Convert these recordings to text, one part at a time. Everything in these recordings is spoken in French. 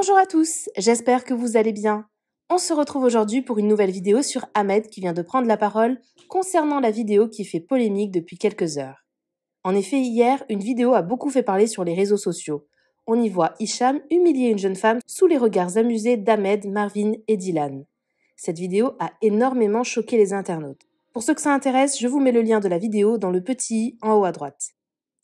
Bonjour à tous, j'espère que vous allez bien. On se retrouve aujourd'hui pour une nouvelle vidéo sur Ahmed qui vient de prendre la parole concernant la vidéo qui fait polémique depuis quelques heures. En effet, hier, une vidéo a beaucoup fait parler sur les réseaux sociaux. On y voit Hicham humilier une jeune femme sous les regards amusés d'Ahmed, Marvin et Dylan. Cette vidéo a énormément choqué les internautes. Pour ceux que ça intéresse, je vous mets le lien de la vidéo dans le petit i en haut à droite.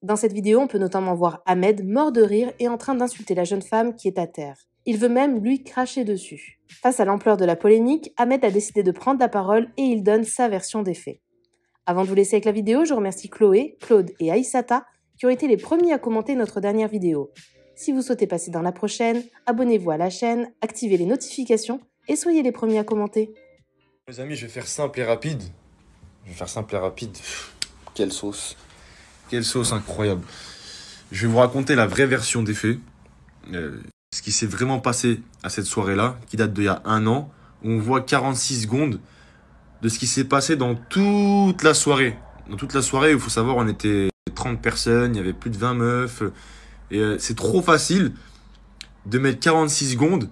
Dans cette vidéo, on peut notamment voir Ahmed mort de rire et en train d'insulter la jeune femme qui est à terre. Il veut même lui cracher dessus. Face à l'ampleur de la polémique, Ahmed a décidé de prendre la parole et il donne sa version des faits. Avant de vous laisser avec la vidéo, je remercie Chloé, Claude et Aïssata qui ont été les premiers à commenter notre dernière vidéo. Si vous souhaitez passer dans la prochaine, abonnez-vous à la chaîne, activez les notifications et soyez les premiers à commenter. Les amis, je vais faire simple et rapide. Quelle sauce. Quelle sauce incroyable. Je vais vous raconter la vraie version des faits. Ce qui s'est vraiment passé à cette soirée-là, qui date d'il y a 1 an. Où on voit 46 secondes de ce qui s'est passé dans toute la soirée. Dans toute la soirée, il faut savoir, on était 30 personnes, il y avait plus de 20 meufs. Et c'est trop facile de mettre 46 secondes.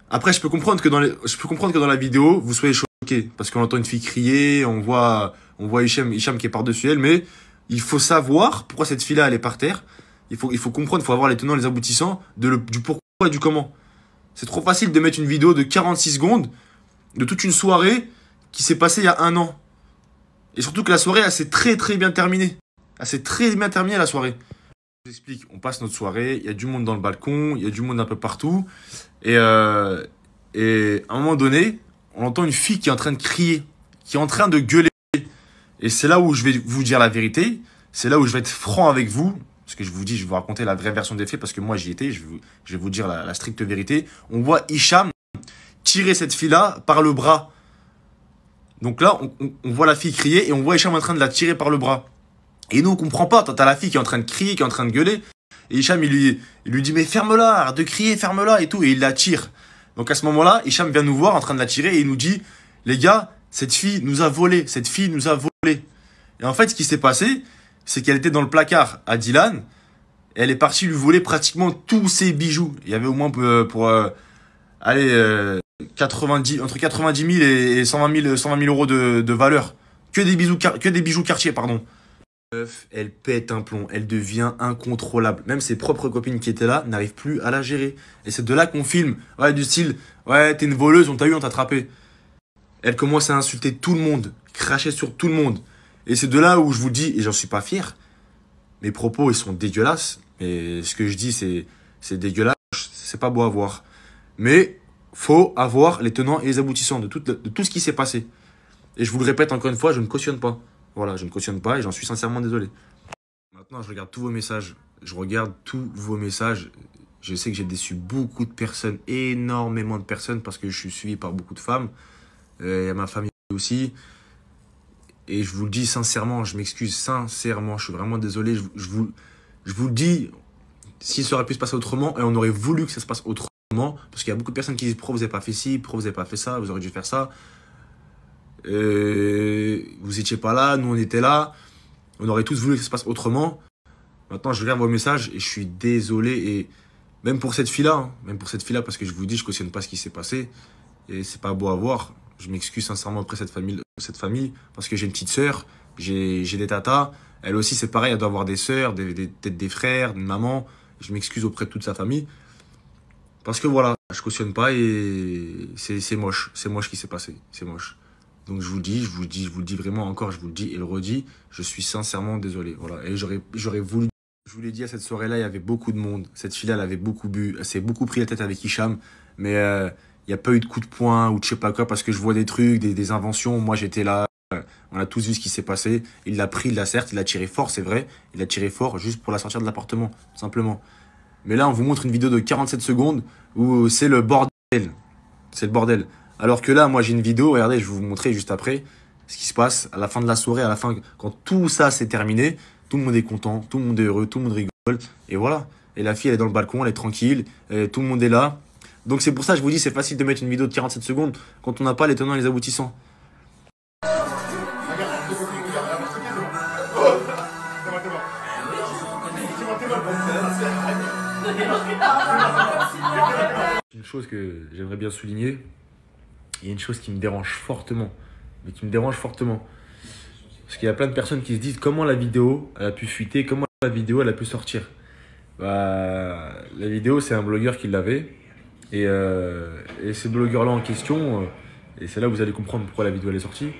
Après, je peux comprendre que dans la vidéo, vous soyez choqués. Parce qu'on entend une fille crier, on voit Hicham qui est par-dessus elle. Mais il faut savoir pourquoi cette fille-là, elle est par terre. Il faut comprendre, il faut avoir les tenants et les aboutissants du pourquoi et du comment. C'est trop facile de mettre une vidéo de 46 secondes de toute une soirée qui s'est passée il y a 1 an. Et surtout que la soirée, elle s'est très très bien terminée. Elle s'est très bien terminée la soirée. Je vous explique, on passe notre soirée, il y a du monde dans le balcon, il y a du monde un peu partout. Et à un moment donné, on entend une fille qui est en train de crier, qui est en train de gueuler. Et c'est là où je vais vous dire la vérité. C'est là où je vais être franc avec vous. Parce que je vous dis, je vais vous raconter la vraie version des faits. Parce que moi, j'y étais. Je vais vous dire la stricte vérité. On voit Hicham tirer cette fille-là par le bras. Donc là, on voit la fille crier et on voit Hicham en train de la tirer par le bras. Et nous, on comprend pas. T'as la fille qui est en train de crier, qui est en train de gueuler. Et Hicham, il lui dit, mais ferme-la, arrête de crier, ferme-la et tout. Et il la tire. Donc à ce moment-là, Hicham vient nous voir en train de la tirer et il nous dit, les gars, cette fille nous a volé. Cette fille nous a volé. Et en fait, ce qui s'est passé, c'est qu'elle était dans le placard à Dylan. Et elle est partie lui voler pratiquement tous ses bijoux. Il y avait au moins entre 90 000 et 120 000 euros de valeur. Que des bijoux Cartier, pardon. Meuf, elle pète un plomb, elle devient incontrôlable. Même ses propres copines qui étaient là n'arrivent plus à la gérer. Et c'est de là qu'on filme. Ouais, du style, ouais, t'es une voleuse, on t'a eu, on t'a attrapé. Elle commence à insulter tout le monde, cracher sur tout le monde. Et c'est de là où je vous dis, et j'en suis pas fier, mes propos, ils sont dégueulasses. Et ce que je dis, c'est dégueulasse, c'est pas beau à voir. Mais faut avoir les tenants et les aboutissants de tout ce qui s'est passé. Et je vous le répète encore une fois, je ne cautionne pas. Voilà, je ne cautionne pas et j'en suis sincèrement désolé. Maintenant, je regarde tous vos messages. Je sais que j'ai déçu beaucoup de personnes, énormément de personnes, parce que je suis suivi par beaucoup de femmes. Il y a ma famille aussi. Et je vous le dis sincèrement, je m'excuse sincèrement, je suis vraiment désolé. Je vous le dis, si ça aurait pu se passer autrement, et on aurait voulu que ça se passe autrement, parce qu'il y a beaucoup de personnes qui disent, pourquoi vous n'avez pas fait ci, pourquoi vous n'avez pas fait ça, vous auriez dû faire ça. Vous étiez pas là, nous on était là, on aurait tous voulu que ça se passe autrement. Maintenant je regarde vos messages et je suis désolé, et même pour cette fille-là, parce que je vous dis, je cautionne pas ce qui s'est passé, et c'est pas beau à voir. Je m'excuse sincèrement auprès de cette famille, parce que j'ai une petite sœur, j'ai des tatas, elle aussi c'est pareil, elle doit avoir des sœurs, peut-être des frères, une maman. Je m'excuse auprès de toute sa famille, parce que voilà, je cautionne pas et c'est moche ce qui s'est passé, c'est moche. Donc je vous le dis vraiment encore, je vous le dis et le redis, je suis sincèrement désolé. Voilà. Et j'aurais voulu. Je vous l'ai dit, à cette soirée-là, il y avait beaucoup de monde. Cette fille-là, elle avait beaucoup bu, elle s'est beaucoup pris la tête avec Hicham, mais il n'y a pas eu de coup de poing ou de je sais pas quoi, parce que je vois des trucs, des inventions. Moi, j'étais là, on a tous vu ce qui s'est passé. Il l'a pris, certes, il l'a tiré fort, c'est vrai. Il l'a tiré fort juste pour la sortir de l'appartement, tout simplement. Mais là, on vous montre une vidéo de 47 secondes où c'est le bordel. C'est le bordel. Alors que là, moi, j'ai une vidéo, regardez, je vais vous montrer juste après ce qui se passe à la fin de la soirée, à la fin, quand tout ça s'est terminé, tout le monde est content, tout le monde est heureux, tout le monde rigole, et voilà. Et la fille, elle est dans le balcon, elle est tranquille, et tout le monde est là. Donc c'est pour ça que je vous dis, c'est facile de mettre une vidéo de 47 secondes quand on n'a pas les tenants et les aboutissants. chose que j'aimerais bien souligner. Il y a une chose qui me dérange fortement. Mais qui me dérange fortement. Parce qu'il y a plein de personnes qui se disent comment la vidéo elle a pu fuiter, comment la vidéo elle a pu sortir. Bah, la vidéo, c'est un blogueur qui l'avait. Et ce blogueur-là en question, et c'est là où vous allez comprendre pourquoi la vidéo elle est sortie,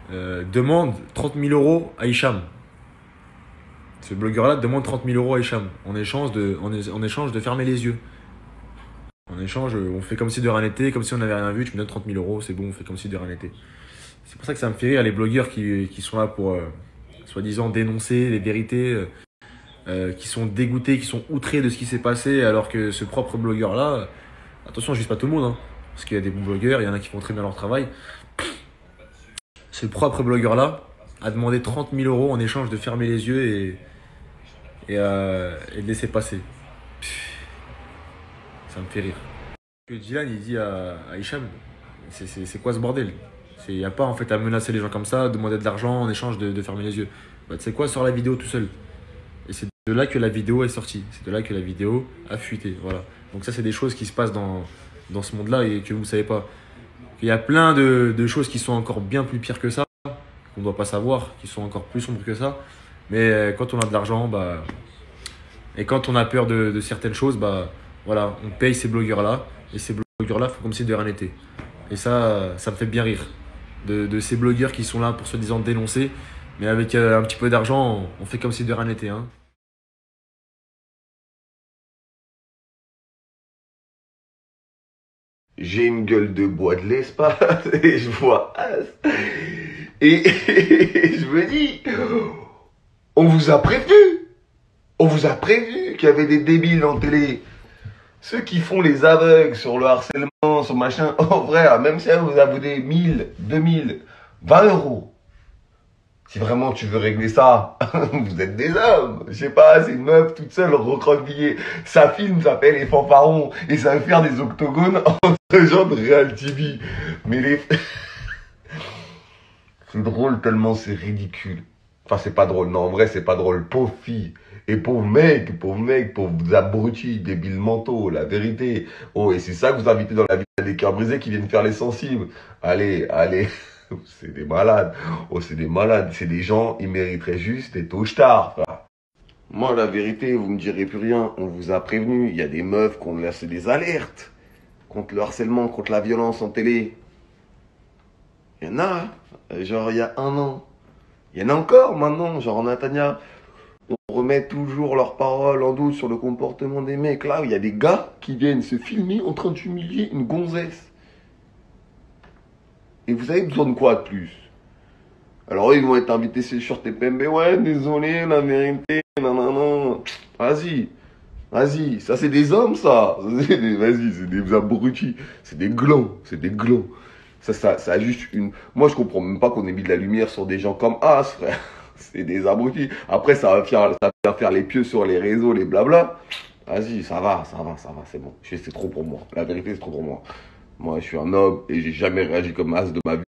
demande 30 000 € à Hicham. Ce blogueur-là demande 30 000 € à Hicham en échange de fermer les yeux. En échange, on fait comme si de rien n'était, comme si on n'avait rien vu, tu me donnes 30 000 €, c'est bon, on fait comme si de rien n'était. C'est pour ça que ça me fait rire les blogueurs qui sont là pour soi-disant dénoncer les vérités, qui sont dégoûtés, qui sont outrés de ce qui s'est passé, alors que ce propre blogueur-là, attention, je ne vise pas tout le monde, hein, parce qu'il y a des bons blogueurs, il y en a qui font très bien leur travail. Ce propre blogueur-là a demandé 30 000 € en échange de fermer les yeux et de laisser passer. Ça me fait rire. Que Dylan il dit à Hicham, c'est quoi ce bordel? Il n'y a pas en fait à menacer les gens comme ça, demander de l'argent en échange de fermer les yeux. Bah, tu sais quoi, sors la vidéo tout seul. Et c'est de là que la vidéo est sortie. C'est de là que la vidéo a fuité. Voilà. Donc ça, c'est des choses qui se passent dans ce monde-là et que vous ne savez pas. Il y a plein de choses qui sont encore bien plus pires que ça, qu'on ne doit pas savoir, qui sont encore plus sombres que ça. Mais quand on a de l'argent, bah, et quand on a peur de certaines choses, bah, voilà, on paye ces blogueurs-là. Et ces blogueurs-là font comme si de rien n'était. Et ça me fait bien rire. De ces blogueurs qui sont là pour soi-disant dénoncer. Mais avec un petit peu d'argent, on fait comme si de rien n'était. Hein. J'ai une gueule de bois de l'espace et je vois As. Et je me dis, on vous a prévenu. On vous a prévenu qu'il y avait des débiles en télé. Ceux qui font les aveugles sur le harcèlement, sur machin. Oh frère, même si vous avez 1000, 2000, 20 €. Si vraiment tu veux régler ça, vous êtes des hommes. Je sais pas, c'est une meuf toute seule recroquevillée. Sa film s'appelle Les Fanfarons et ça va faire des octogones entre gens de Real TV. Mais les... c'est drôle tellement c'est ridicule. Enfin, c'est pas drôle. Non, en vrai, c'est pas drôle. Pauvre fille. Et pauvre mec, pauvres abrutis, débiles mentaux, la vérité. Oh, et c'est ça que vous invitez dans la vie des cœurs brisés qui viennent faire les sensibles. Allez, allez. C'est des malades. Oh, c'est des malades. C'est des gens, ils mériteraient juste des tochards, frère. Moi, la vérité, vous me direz plus rien. On vous a prévenu. Il y a des meufs qui ont laissé des alertes contre le harcèlement, contre la violence en télé. Il y en a, hein. Genre il y a 1 an. Il y en a encore maintenant, genre en Natania. On remet toujours leurs paroles en doute sur le comportement des mecs. Là, il y a des gars qui viennent se filmer en train d'humilier une gonzesse. Et vous avez besoin de quoi de plus? Alors ils vont être invités sur TPMB. Ouais, désolé, la vérité, non. Vas-y, ça c'est des hommes, ça. Vas-y, c'est des abrutis. C'est des glands. Ça a juste une... Moi, je comprends même pas qu'on ait mis de la lumière sur des gens comme As, frère. C'est des abrutis. Après, ça va faire les pieux sur les réseaux, les blabla. Vas-y, ça va, c'est bon. C'est trop pour moi. La vérité, c'est trop pour moi. Moi, je suis un homme et j'ai jamais réagi comme As de ma vie.